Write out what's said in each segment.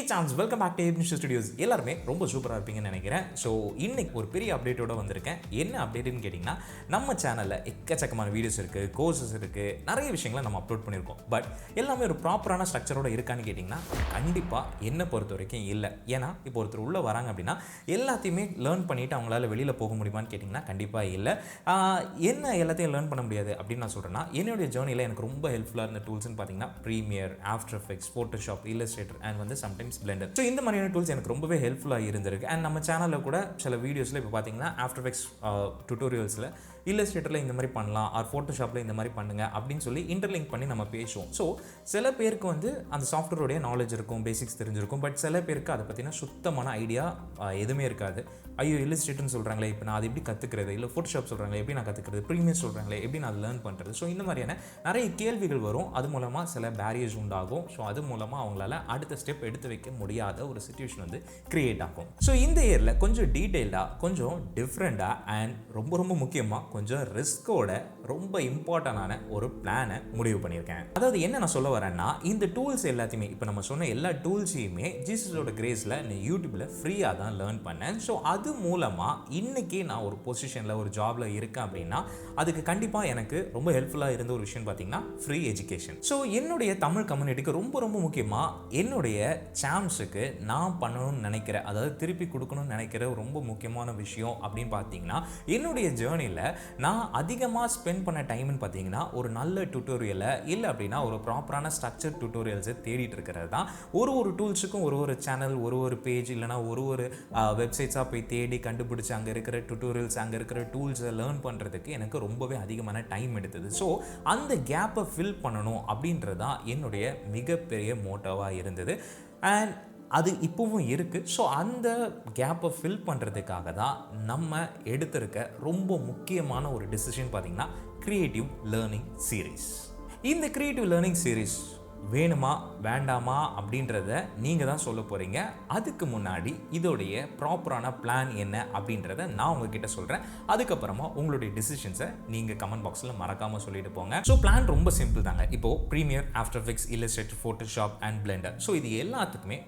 Chance welcome back to Illustrator studios. எல்லாருமே ரொம்ப சூப்பராக இருப்பீங்கன்னு நினைக்கிறேன். ஸோ இன்னைக்கு ஒரு பெரிய அப்டேட்டோட வந்திருக்கேன். என்ன அப்டேட்னு கேட்டிங்கன்னா, நம்ம சேனலில் எக்கச்சக்கமான வீடியோஸ் இருக்குது, கோர்சஸ் இருக்குது, நிறைய விஷயங்களை நம்ம அப்லோட் பண்ணியிருக்கோம். பட் எல்லாமே ஒரு ப்ராப்பரான ஸ்ட்ரக்சரோட இருக்கான்னு கேட்டிங்கன்னா, கண்டிப்பாக என்னை பொறுத்த வரைக்கும் இல்லை. ஏன்னா இப்போ ஒருத்தர் உள்ளே வராங்க அப்படின்னா எல்லாத்தையுமே லேர்ன் பண்ணிவிட்டு அவங்களால வெளியில் போக முடியுமான்னு கேட்டிங்கன்னா கண்டிப்பாக இல்லை. என்ன எல்லாத்தையும் லேர்ன் பண்ண முடியாது அப்படின்னு நான் சொல்கிறேன்னா, என்னுடைய ஜேர்னியில் எனக்கு ரொம்ப ஹெல்ப்ஃபுல்லாக இருந்த டூல்ஸ்னு பார்த்தீங்கன்னா Premiere, After Effects, Photoshop, Illustrator and sometimes Blender. So இந்த மாதிரியான டூல்ஸ் எனக்கு ரொம்பவே ஹெல்ப்ஃபுல்லாக இருந்திருக்கு. அண்ட் நம்ம சேனலில் கூட சில வீடியோஸில் இப்போ பார்த்தீங்கன்னா ஆஃப்டர் எஃபெக்ட்ஸ் டுட்டோரியல்ஸில் இல்லஸ்ட்ரேட்டரில் இந்த மாதிரி பண்ணலாம், ஆர் ஃபோட்டோஷாப்பில் இந்த மாதிரி பண்ணுங்க அப்படின்னு சொல்லி இன்டர்லிங்க் பண்ணி நம்ம பேசுவோம். ஸோ சில பேருக்கு அந்த சாஃப்ட்வேருடைய நாலேஜ் இருக்கும், பேசிக்ஸ் தெரிஞ்சிருக்கும். பட் சில பேருக்கு அதை பற்றின சுத்தமான ஐடியா எதுவுமே இருக்காது. ஐயோ இல்லஸ்ட்ரேட்டர்னு சொல்கிறாங்களே, இப்போ நான் அதை எப்படி கற்றுக்கிறது, இல்லை ஃபோட்டோஷாப் சொல்கிறாங்களே எப்படி நான் கற்றுக்கிறது, ப்ரீமியர் சொல்கிறாங்களே எப்படி நான் லேர்ன் பண்ணுறது. ஸோ இந்த மாதிரியான நிறைய கேள்விகள் வரும். அது மூலமாக சில பேரியர்ஸ் உண்டாகும். ஸோ அது மூலமாக அவங்களால அடுத்த ஸ்டெப் எடுத்து வைக்க முடியாத ஒரு சிச்சுவேஷன் கிரியேட் ஆகும். ஸோ இந்த இயரில் கொஞ்சம் டீட்டெயில்டாக, கொஞ்சம் டிஃப்ரெண்ட்டாக அண்ட் ரொம்ப ரொம்ப முக்கியமாக கொஞ்சம் ரிஸ்கோட ரொம்ப இம்பார்ட்டண்டான ஒரு பிளானை முடிவு பண்ணியிருக்கேன். அதாவது என்ன நான் சொல்ல வரேன்னா, இந்த டூல்ஸ் எல்லாத்தையுமே இப்போ நம்ம சொன்ன எல்லா டூல்ஸையுமே ஜீசஸோட கிரேஸில் நான் யூடியூப்பில் ஃப்ரீயாக தான் லேர்ன் பண்ணேன். ஸோ அது மூலமாக இன்றைக்கி நான் ஒரு பொசிஷனில், ஒரு ஜாபில் இருக்கேன் அப்படின்னா அதுக்கு கண்டிப்பாக எனக்கு ரொம்ப ஹெல்ப்ஃபுல்லாக இருந்த ஒரு விஷயம் பார்த்தீங்கன்னா ஃப்ரீ எஜுகேஷன். ஸோ என்னுடைய தமிழ் கம்யூனிட்டிக்கு ரொம்ப ரொம்ப முக்கியமாக என்னுடைய சாம்ஸுக்கு நான் பண்ணணும்னு நினைக்கிற, அதாவது திருப்பி கொடுக்கணும்னு நினைக்கிற ரொம்ப முக்கியமான விஷயம் அப்படின்னு பார்த்தீங்கன்னா, என்னுடைய ஜேர்னியில் நான் அதிகமாக ஸ்பெண்ட் பண்ண டைம்னு பார்த்தீங்கன்னா ஒரு நல்ல டுட்டோரியலை, இல்லை அப்படின்னா ஒரு ப்ராப்பரான ஸ்ட்ரக்சர் டுட்டோரியல்ஸை தேடிட்டு இருக்கிறது தான். ஒரு டூல்ஸுக்கும் ஒரு சேனல், ஒரு பேஜ், இல்லைனா ஒரு வெப்சைட்ஸாக போய் தேடி கண்டுபிடிச்சி அங்கே இருக்கிற டுட்டோரியல்ஸ், அங்கே இருக்கிற டூல்ஸை லேர்ன் பண்ணுறதுக்கு எனக்கு ரொம்பவே அதிகமான டைம் எடுத்தது. ஸோ அந்த கேப்பை ஃபில் பண்ணணும் அப்படின்றது தான் என்னுடைய மிகப்பெரிய மோட்டோவாக இருந்தது. அண்ட் அது இப்போவும் இருக்குது. ஸோ அந்த கேப்பை ஃபில் பண்ணுறதுக்காக தான் நம்ம எடுத்திருக்க ரொம்ப முக்கியமான ஒரு டிசிஷன் பார்த்திங்கன்னா கிரியேட்டிவ் லேர்னிங் சீரீஸ். இந்த கிரியேட்டிவ் லேர்னிங் சீரீஸ் வேணுமா வேண்டாமா அப்படின்றத நீங்கள் தான் சொல்ல போகிறீங்க. அதுக்கு முன்னாடி இதோடைய ப்ராப்பரான பிளான் என்ன அப்படின்றத நான் உங்ககிட்ட சொல்கிறேன். அதுக்கப்புறமா உங்களுடைய டிசிஷன்ஸை நீங்கள் கமெண்ட் பாக்ஸில் மறக்காமல் சொல்லிட்டு போங்க. ஸோ பிளான் ரொம்ப சிம்பிள் தாங்க. இப்போது Premiere, After Effects, Illustrator, Photoshop and Blender. So இது எல்லாத்துக்குமே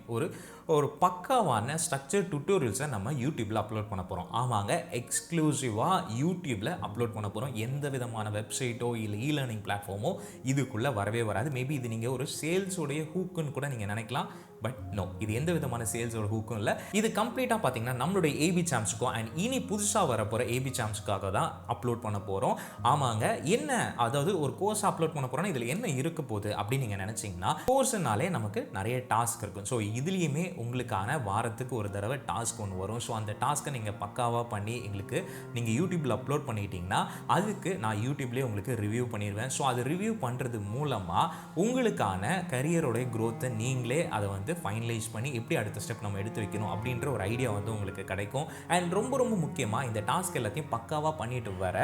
ஒரு பக்காவான ஸ்ட்ரக்சர் டுட்டோரியல்ஸை நம்ம யூடியூப்பில் அப்லோட் பண்ண போகிறோம். ஆமாங்க, எக்ஸ்க்ளூசிவாக யூடியூப்பில் அப்லோட் பண்ண போகிறோம். எந்த விதமான வெப்சைட்டோ இல்லை இ-லேர்னிங் பிளாட்ஃபார்மோ இதுக்குள்ளே வரவே வராது. மேபி இது நீங்கள் ஒரு சேல்ஸோடைய ஹூக்குன்னு கூட நீங்கள் நினைக்கலாம். பட் நோ, இது எந்த விதமான சேல்ஸோட ஹூக்கும் இல்லை. இது கம்ப்ளீட்டாக பார்த்தீங்கன்னா நம்மளுடைய ஏபி சாம்ஸுக்கும் அண்ட் இனி புதுசாக வரப்போகிற ஏபி சாம்ஸுக்காக தான் அப்லோட் பண்ண போகிறோம். ஆமாங்க, என்ன அதாவது ஒரு கோர்ஸ் அப்லோட் பண்ண போகிறோன்னா இதில் என்ன இருக்க போகுது அப்படின்னு நீங்கள் நினச்சிங்கன்னா, கோர்ஸ்னாலே நமக்கு நிறைய டாஸ்க் இருக்கும். ஸோ இதுலேயுமே உங்களுக்கான வாரத்துக்கு ஒரு தடவை டாஸ்க் ஒன்று வரும். ஸோ அந்த டாஸ்க்கை நீங்கள் பக்காவாக பண்ணி எங்களுக்கு நீங்கள் யூடியூப்பில் அப்லோட் பண்ணிக்கிட்டிங்கன்னா அதுக்கு நான் யூடியூப்லேயே உங்களுக்கு ரிவ்யூ பண்ணிடுவேன். ஸோ அது ரிவ்யூ பண்ணுறது மூலமாக உங்களுக்கான கரியரோடைய க்ரோத்தை நீங்களே அதை ஃபைனலைஸ் பண்ணி எப்படி அடுத்த ஸ்டெப் நம்ம எடுத்து வைக்கணும் அப்படின்ற ஒரு ஐடியா உங்களுக்கு கிடைக்கும். அண்ட் ரொம்ப ரொம்ப முக்கியமாக இந்த டாஸ்க் எல்லாத்தையும் பக்காவாக பண்ணிட்டு வர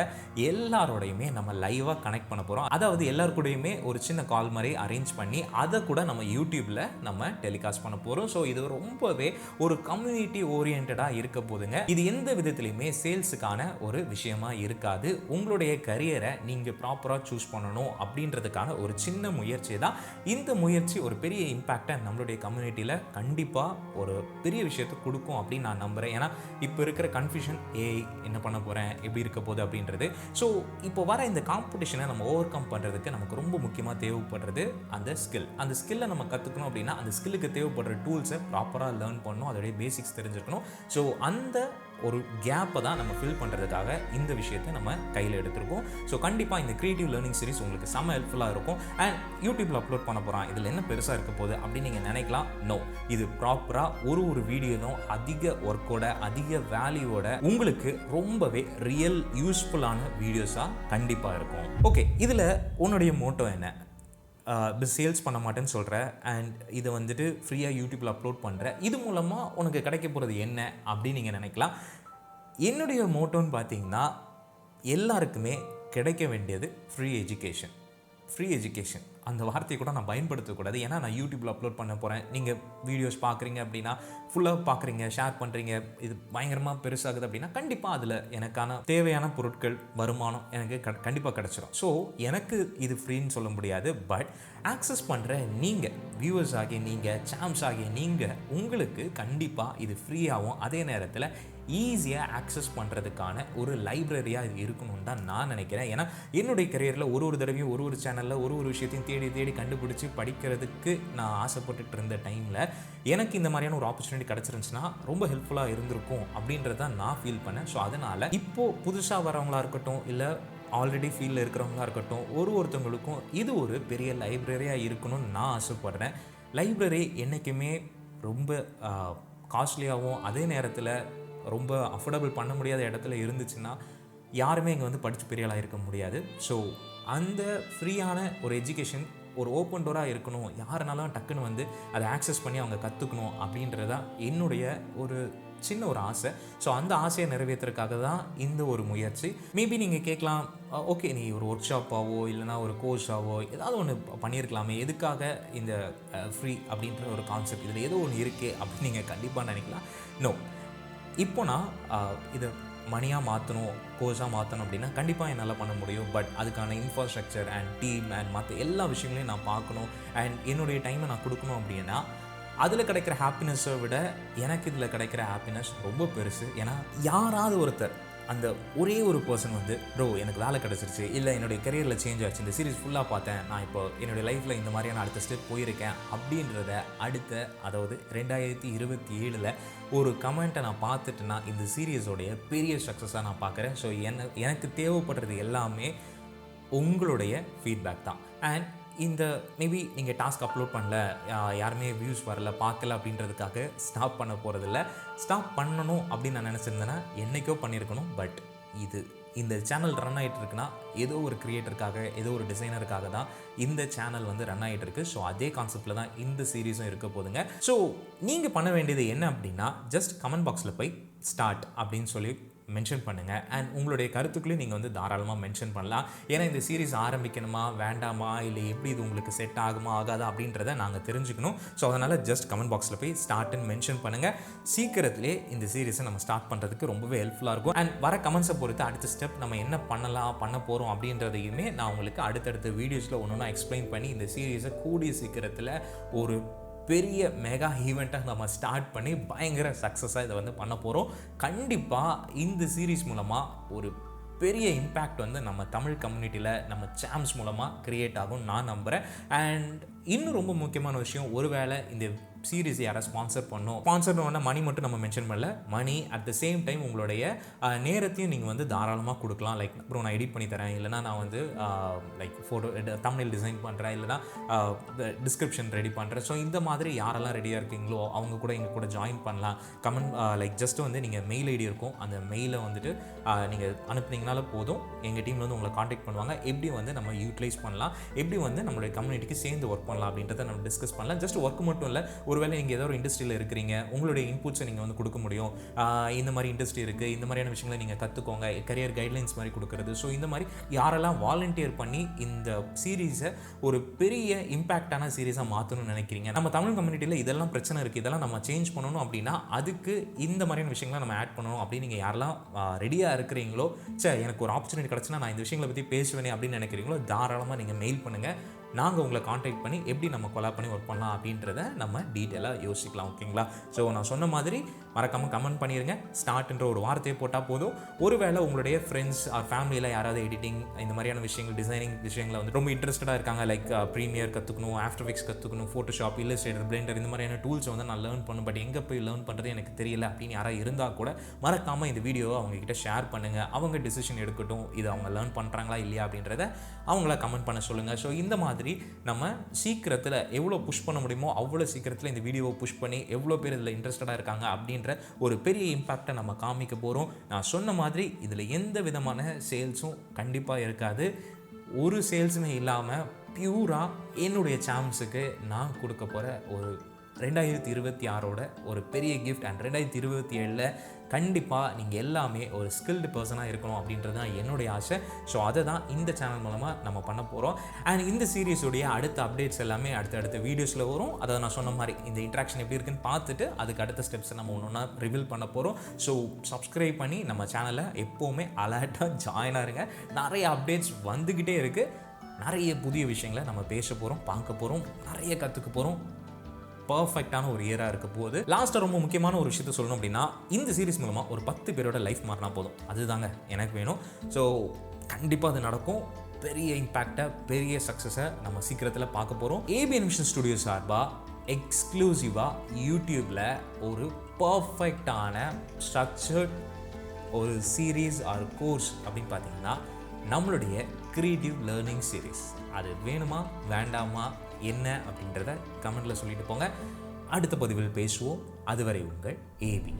எல்லாரோடையுமே நம்ம லைவாக கனெக்ட் பண்ண போகிறோம். அதாவது எல்லாருக்கூடையுமே ஒரு சின்ன கால் மாதிரி அரேஞ்ச் பண்ணி அதை கூட நம்ம யூடியூப்பில் நம்ம டெலிகாஸ்ட் பண்ண போகிறோம். ஸோ இது ரொம்பவே ஒரு கம்யூனிட்டி ஓரியன்டாக இருக்க போதுங்க. இது எந்த விதத்துலையுமே சேல்ஸுக்கான ஒரு விஷயமா இருக்காது. உங்களுடைய கரியரை நீங்கள் ப்ராப்பராக சூஸ் பண்ணணும் அப்படின்றதுக்கான ஒரு சின்ன முயற்சி தான். இந்த முயற்சி ஒரு பெரிய இம்பேக்டை நம்மளுடைய கம்யூனிட்டியில் கண்டிப்பாக ஒரு பெரிய விஷயத்தை கொடுக்கும் அப்படின்னு நான் நம்புகிறேன். ஏன்னா இப்போ இருக்கிற கன்ஃபியூஷன் என்ன பண்ண போகிறேன், எப்படி இருக்க போகுது அப்படின்றது. ஸோ இப்போ வர இந்த காம்படிஷனை நம்ம ஓவர் கம் பண்ணுறதுக்கு நமக்கு ரொம்ப முக்கியமாக தேவைப்படுறது அந்த ஸ்கில். அந்த ஸ்கில்லை நம்ம கற்றுக்கணும் அப்படின்னா அந்த ஸ்கில்லுக்கு தேவைப்படுற டூல்ஸை ப்ராப்பராக லேர்ன் பண்ணணும், அதோடைய பேசிக்ஸ் தெரிஞ்சுக்கணும். ஸோ அந்த ஒரு கேப்பை தான் நம்ம ஃபில் பண்ணுறதுக்காக இந்த விஷயத்தை நம்ம கையில் எடுத்திருக்கோம். ஸோ கண்டிப்பாக இந்த கிரியேட்டிவ் லேர்னிங் சீரிஸ் உங்களுக்கு செம்ம ஹெல்ப்ஃபுல்லாக இருக்கும். அண்ட் யூடியூப்பில் அப்லோட் பண்ண போகிறோம், இதில் என்ன பெருசாக இருக்க போகுது அப்படின்னு நீங்கள் நினைக்கலாம். நோ, இது ப்ராப்பராக ஒரு வீடியோவும் அதிக ஒர்க்கோட, அதிக வேல்யூவோட உங்களுக்கு ரொம்பவே ரியல் யூஸ்ஃபுல்லான வீடியோஸாக கண்டிப்பாக இருக்கும். ஓகே, இதில் உன்னுடைய மோட்டோ என்ன? சேல்ஸ் பண்ண மாட்டேன்னு சொல்கிற அண்ட் இதை ஃப்ரீயாக யூடியூப்பில் அப்லோட் பண்ணுற, இது மூலமாக உனக்கு கிடைக்க போகிறது என்ன அப்படின்னு நீங்கள் நினைக்கலாம். என்னுடைய மோட்டோன்னு பார்த்தீங்கன்னா, எல்லாருக்குமே கிடைக்க வேண்டியது ஃப்ரீ எஜுகேஷன். ஃப்ரீ எஜுகேஷன் அந்த வார்த்தையை கூட நான் பயன்படுத்தக்கூடாது. ஏன்னா நான் யூடியூப்பில் அப்லோட் பண்ண போகிறேன். நீங்கள் வீடியோஸ் பார்க்குறீங்க அப்படின்னா, ஃபுல்லாக பார்க்குறீங்க, ஷேர் பண்ணுறீங்க, இது பயங்கரமாக பெருசாகுது அப்படின்னா கண்டிப்பாக அதில் எனக்கான தேவையான பொருட்கள், வருமானம் எனக்கு கண்டிப்பாக கிடச்சிரும். ஸோ எனக்கு இது ஃப்ரீன்னு சொல்ல முடியாது. பட் ஆக்சஸ் பண்ணுற நீங்கள், வியூவர்ஸ் ஆகிய நீங்கள், சாம்ஸ் ஆகிய நீங்கள், உங்களுக்கு கண்டிப்பாக இது ஃப்ரீயாகவும் அதே நேரத்தில் ஈஸியாக ஆக்சஸ் பண்ணுறதுக்கான ஒரு லைப்ரரியாக இது இருக்கணும்னு தான் நான் நினைக்கிறேன். ஏன்னா என்னுடைய கரியரில் ஒரு தடவையும் ஒரு சேனலில் ஒரு விஷயத்தையும் தேடி கண்டுபிடிச்சி படிக்கிறதுக்கு நான் ஆசைப்பட்டுட்டு இருந்த டைமில் எனக்கு இந்த மாதிரியான ஒரு ஆப்பர்ச்சுனிட்டி கிடச்சிருந்துச்சுன்னா ரொம்ப ஹெல்ப்ஃபுல்லாக இருந்திருக்கும் அப்படின்றத நான் ஃபீல் பண்ணேன். ஸோ அதனால் இப்போது புதுசாக வரவங்களா இருக்கட்டும், இல்லை ஆல்ரெடி ஃபீல்டில் இருக்கிறவங்களா இருக்கட்டும், ஒருத்தவங்களுக்கும் இது ஒரு பெரிய லைப்ரரியாக இருக்கணும்னு நான் ஆசைப்படுறேன். லைப்ரரி என்றைக்குமே ரொம்ப காஸ்ட்லியாகவும் அதே நேரத்தில் ரொம்ப அஃபோர்டபுள் பண்ண முடியாத இடத்துல இருந்துச்சுன்னா யாருமே இங்கே வந்து படித்து பெரிய ஆளாக இருக்க முடியாது. ஸோ அந்த ஃப்ரீயான ஒரு எஜுகேஷன் ஒரு ஓப்பன் டோராக இருக்கணும், யாருனாலும் டக்குன்னு வந்து அதை ஆக்சஸ் பண்ணி அவங்க கற்றுக்கணும் அப்படின்றதான் என்னுடைய ஒரு சின்ன ஒரு ஆசை. ஸோ அந்த ஆசையை நிறைவேற்றுறதுக்காக தான் இந்த ஒரு முயற்சி. மேபி நீங்கள் கேட்கலாம், ஓகே நீ ஒரு ஒர்க் ஷாப்பாவோ இல்லைனா ஒரு கோர்ஸாவோ ஏதாவது ஒன்று பண்ணியிருக்கலாமே, எதுக்காக இந்த ஃப்ரீ அப்படின்ற ஒரு கான்செப்ட், இதில் ஏதோ ஒன்று இருக்கே அப்படின்னு நீங்கள் கண்டிப்பாக நினைக்கலாம். நோ, இப்போ நான் இதை மணியாக மாற்றணும், கோர்ஸாக மாற்றணும் அப்படின்னா கண்டிப்பாக என்னால் பண்ண முடியும். பட் அதுக்கான இன்ஃப்ராஸ்ட்ரக்சர் அண்ட் டீம் அண்ட் மற்ற எல்லா விஷயங்களையும் நான் பார்க்கணும் அண்ட் என்னுடைய டைமை நான் கொடுக்கணும் அப்படின்னா அதில் கிடைக்கிற ஹாப்பினஸை விட எனக்கு இதில் கிடைக்கிற ஹாப்பினஸ் ரொம்ப பெருசு. ஏன்னா யாராவது ஒருத்தர், அந்த ஒரே ஒரு பர்சன் வந்து ப்ரோ எனக்கு வேலை கிடச்சிருச்சு, இல்லை என்னுடைய கரியரில் சேஞ்ச் ஆச்சு, இந்த சீரிஸ் ஃபுல்லாக பார்த்தேன், நான் இப்போ என்னுடைய லைஃப்பில் இந்த மாதிரியான அடுத்த ஸ்டெப் போயிருக்கேன் அப்படின்றத அதாவது 2027 ஒரு கமெண்ட்டை நான் பார்த்துட்டேன்னா இந்த சீரியஸோடைய பெரிய சக்ஸஸாக நான் பார்க்குறேன். ஸோ எனக்கு தேவைப்படுறது எல்லாமே உங்களுடைய ஃபீட்பேக் தான். அண்ட் இந்த மேபி நீங்கள் டாஸ்க் அப்லோட் பண்ணல, யாருமே வியூஸ் வரல, பார்க்கல அப்படின்றதுக்காக ஸ்டாப் பண்ண போகிறதில்ல. ஸ்டாப் பண்ணணும் அப்படின்னு நான் நினச்சிருந்தேன்னா என்றைக்கோ பண்ணியிருக்கணும். பட் இந்த சேனல் ரன் ஆகிட்டு இருக்குன்னா ஏதோ ஒரு கிரியேட்டருக்காக, ஏதோ ஒரு டிசைனருக்காக தான் இந்த சேனல் வந்து ரன் ஆகிட்டு இருக்கு. ஸோ அதே கான்செப்டில் தான் இந்த சீரீஸும் இருக்க போதுங்க. ஸோ நீங்கள் பண்ண வேண்டியது என்ன அப்படின்னா, ஜஸ்ட் கமெண்ட் பாக்ஸில் போய் ஸ்டார்ட் அப்படின்னு சொல்லி மென்ஷன் பண்ணுங்கள். அண்ட் உங்களுடைய கருத்துக்களையும் நீங்கள் வந்து தாராளமாக மென்ஷன் பண்ணலாம். ஏன்னா இந்த சீரீஸ் ஆரம்பிக்கணுமா வேண்டாமா, இல்லை எப்படி இது உங்களுக்கு செட் ஆகுமா ஆகாதா அப்படின்றத நாங்கள் தெரிஞ்சுக்கணும். ஸோ அதனால் ஜஸ்ட் கமெண்ட் பாக்ஸில் போய் ஸ்டார்ட்னு மென்ஷன் பண்ணுங்கள். சீக்கிரத்திலே இந்த சீரீஸை நம்ம ஸ்டார்ட் பண்ணுறதுக்கு ரொம்பவே ஹெல்ப்ஃபுல்லாக இருக்கும். அண்ட் வர கமெண்ட்ஸை பொறுத்து அடுத்த ஸ்டெப் நம்ம என்ன பண்ண போகிறோம் அப்படின்றதையுமே நான் உங்களுக்கு அடுத்தடுத்த வீடியோஸில் ஒன்று எக்ஸ்பிளைன் பண்ணி இந்த சீரீஸை கூடிய சீக்கிரத்தில் ஒரு பெரிய மெகா ஈவெண்ட்டாக நம்ம ஸ்டார்ட் பண்ணி பயங்கர சக்ஸஸாக இதை வந்து பண்ண போகிறோம். கண்டிப்பாக இந்த சீரீஸ் மூலமாக ஒரு பெரிய இம்பேக்ட் வந்து நம்ம தமிழ் கம்யூனிட்டியில் நம்ம சாம்ஸ் மூலமாக க்ரியேட் ஆகும் நான் நம்புகிறேன். அண்ட் இன்னும் ரொம்ப முக்கியமான விஷயம், ஒருவேளை இந்த சீரீஸ் யாராவது ஸ்பான்சர் பண்ணோன்னா மணி மட்டும் நம்ம மென்ஷன் பண்ணல, money at the same time உங்களுடைய நேரத்தையும் நீங்கள் வந்து தாராளமாக கொடுக்கலாம். லைக் அப்புறம் நான் எடிட் பண்ணி தரேன், இல்லைனா நான் வந்து லைக் ஃபோட்டோ தம்ப்நெயில் டிசைன் பண்ணுறேன், இல்லைனா டிஸ்கிரிப்ஷன் ரெடி பண்ணுறேன். ஸோ இந்த மாதிரி யாரெல்லாம் ரெடியாக இருக்கீங்களோ அவங்க கூட எங்கள் கூட ஜாயின் பண்ணலாம். கமெண்ட் லைக் ஜஸ்ட் வந்து நீங்கள் மெயில் ஐடி இருக்கும், அந்த மெயிலை வந்துட்டு நீங்கள் அனுப்புனீங்கனால போதும், எங்கள் டீமில் வந்து உங்களை காண்டாக்ட் பண்ணுவாங்க. எப்படி வந்து நம்ம யூட்டிலைஸ் பண்ணலாம், எப்படி வந்து நம்மளுடைய கம்யூனிட்டிக்கு சேர்ந்து ஒர்க் பண்ணலாம் அப்படின்றத நம்ம டிஸ்கஸ் பண்ணலாம். ஜஸ்ட் ஒர்க் மட்டும் இல்லை, ஒருவேளை நீங்கள் ஏதோ ஒரு இண்டஸ்ட்ரியில் இருக்கிறீங்க, உங்களுடைய இன்புட்ஸை நீங்கள் வந்து கொடுக்க முடியும். இந்த மாதிரி இண்டஸ்ட்ரி இருக்குது, இந்த மாதிரியான விஷயங்களை நீங்கள் கற்றுக்கோங்க, கரியர் கைட்லைன்ஸ் மாதிரி கொடுக்குறது. ஸோ இந்த மாதிரி யாரெல்லாம் வாலண்டியர் பண்ணி இந்த சீரீஸை ஒரு பெரிய இம்பேக்டான சீரீஸாக மாற்றணும்னு நினைக்கிறீங்க, நம்ம தமிழ் கம்யூனிட்டியில் இதெல்லாம் பிரச்சனை இருக்குது, இதெல்லாம் நம்ம சேஞ்ச் பண்ணணும் அப்படின்னா அதுக்கு இந்த மாதிரியான விஷயங்களை நம்ம ஆட் பண்ணணும் அப்படின்னு நீங்கள் யாரெல்லாம் ரெடியாக இருக்கிறீங்களோ, எனக்கு ஒரு ஆப்பர்ச்சுனிட்டி கிடச்சுன்னா நான் இந்த விஷயங்களை பற்றி பேசுவேனே அப்படின்னு நினைக்கிறீங்களோ தாராளமாக நீங்கள் மெயில் பண்ணுங்கள். நாங்கள் உங்களை காண்டாக்ட் பண்ணி எப்படி நம்ம கொலாப் பண்ணி ஒர்க் பண்ணலாம் அப்படின்றத நம்ம டீட்டெயிலாக யோசிக்கலாம். ஓகேங்களா? ஸோ நான் சொன்ன மாதிரி மறக்காமல் கமெண்ட் பண்ணிடுங்க. ஸ்டார்ட்ன்ற ஒரு வார்த்தையை போட்டால் போதும். ஒருவேளை உங்களுடைய ஃப்ரெண்ட்ஸ் ஆர் ஃபேமிலியில் யாராவது எடிட்டிங் இந்த மாதிரியான விஷயங்கள், டிசைனிங் விஷயங்களை வந்து ரொம்ப இன்ட்ரெஸ்டடாக இருக்காங்க, லைக் ப்ரீமியர் கற்றுக்கணும், ஆஃப்டர் எஃபெக்ட்ஸ் கற்றுக்கணும், ஃபோட்டோஷாப், இல்லஸ்ட்ரேட்டர், பிளெண்டர், இந்த மாதிரியான டூல்ஸ் வந்து நான் லேர்ன் பண்ணணும், பட் எங்கே போய் லேர்ன் பண்ணுறது எனக்கு தெரியல அப்படின்னு யாராவது இருந்தால் கூட மறக்காமல் இந்த வீடியோவை அவங்ககிட்ட ஷேர் பண்ணுங்கள். அவங்க டிசிஷன் எடுக்கட்டும், இது அவங்க லேர்ன் பண்ணுறாங்களா இல்லையா அப்படின்றத அவங்கள கமெண்ட் பண்ண சொல்லுங்கள். ஸோ இந்த மாதிரி நம்ம சீக்கிரத்தில் எவ்வளோ புஷ் பண்ண முடியுமோ அவ்வளோ சீக்கிரத்தில் இந்த வீடியோவை புஷ் பண்ணி எவ்வளோ பேர் இதில் இன்ட்ரெஸ்டடாக இருக்காங்க அப்படின்ற ஒரு பெரிய இம்பேக்டை நம்ம காமிக்க போகிறோம். நான் சொன்ன மாதிரி இதில் எந்த விதமான சேல்ஸும் கண்டிப்பாக இருக்காது. ஒரு சேல்ஸுமே இல்லாமல் பியூராக என்னுடைய சாம்ஸுக்கு நான் கொடுக்க போகிற ஒரு 2026ஓட ஒரு பெரிய கிஃப்ட். அண்ட் 2027 கண்டிப்பாக நீங்கள் எல்லாமே ஒரு ஸ்கில்டு பர்சனாக இருக்கணும் அப்படின்றது தான் என்னுடைய ஆசை. ஸோ அதை தான் இந்த சேனல் மூலமாக நம்ம பண்ண போகிறோம். அண்ட் இந்த சீரீஸுடைய அடுத்த அப்டேட்ஸ் எல்லாமே அடுத்த வீடியோஸில் வரும். அதை நான் சொன்ன மாதிரி இந்த இன்ட்ராக்ஷன் எப்படி இருக்குன்னு பார்த்துட்டு அதுக்கு அடுத்த ஸ்டெப்ஸை நம்ம ஒன்று ஒன்றா ரிவீல் பண்ண போகிறோம். ஸோ சப்ஸ்கிரைப் பண்ணி நம்ம சேனலை எப்போவுமே அலர்ட்டாக ஜாயின் ஆகிருங்க. நிறைய அப்டேட்ஸ் வந்துக்கிட்டே இருக்குது. நிறைய புதிய விஷயங்களை நம்ம பேச போகிறோம், பார்க்க போகிறோம், நிறைய கற்றுக்க போகிறோம். பர்ஃபெக்டான ஒரு இயராக இருக்க போகுது. லாஸ்ட்டாக ரொம்ப முக்கியமான ஒரு விஷயத்த சொல்லணும் அப்படின்னா, இந்த சீரிஸ் மூலமாக ஒரு 10 பேரோட லைஃப் மாறினா போதும், அதுதாங்க எனக்கு வேணும். ஸோ கண்டிப்பாக அது நடக்கும். பெரிய இம்பேக்டை, பெரிய சக்ஸஸை நம்ம சீக்கிரத்தில் பார்க்க போகிறோம். ஏபி அனிமேஷன் ஸ்டுடியோ சார்பாக எக்ஸ்க்ளூசிவாக யூடியூப்பில் ஒரு பர்ஃபெக்டான ஸ்ட்ரக்சர்ட் ஒரு சீரீஸ் ஆர் கோர்ஸ் அப்படின்னு பார்த்தீங்கன்னா நம்மளுடைய கிரியேட்டிவ் லேர்னிங் சீரீஸ். அது வேணுமா வேண்டாமா என்ன அப்படின்றத கமெண்ட்டில் சொல்லிட்டு போங்க. அடுத்த பதிவில் பேசுவோம். அதுவரை உங்கள் ஏபி.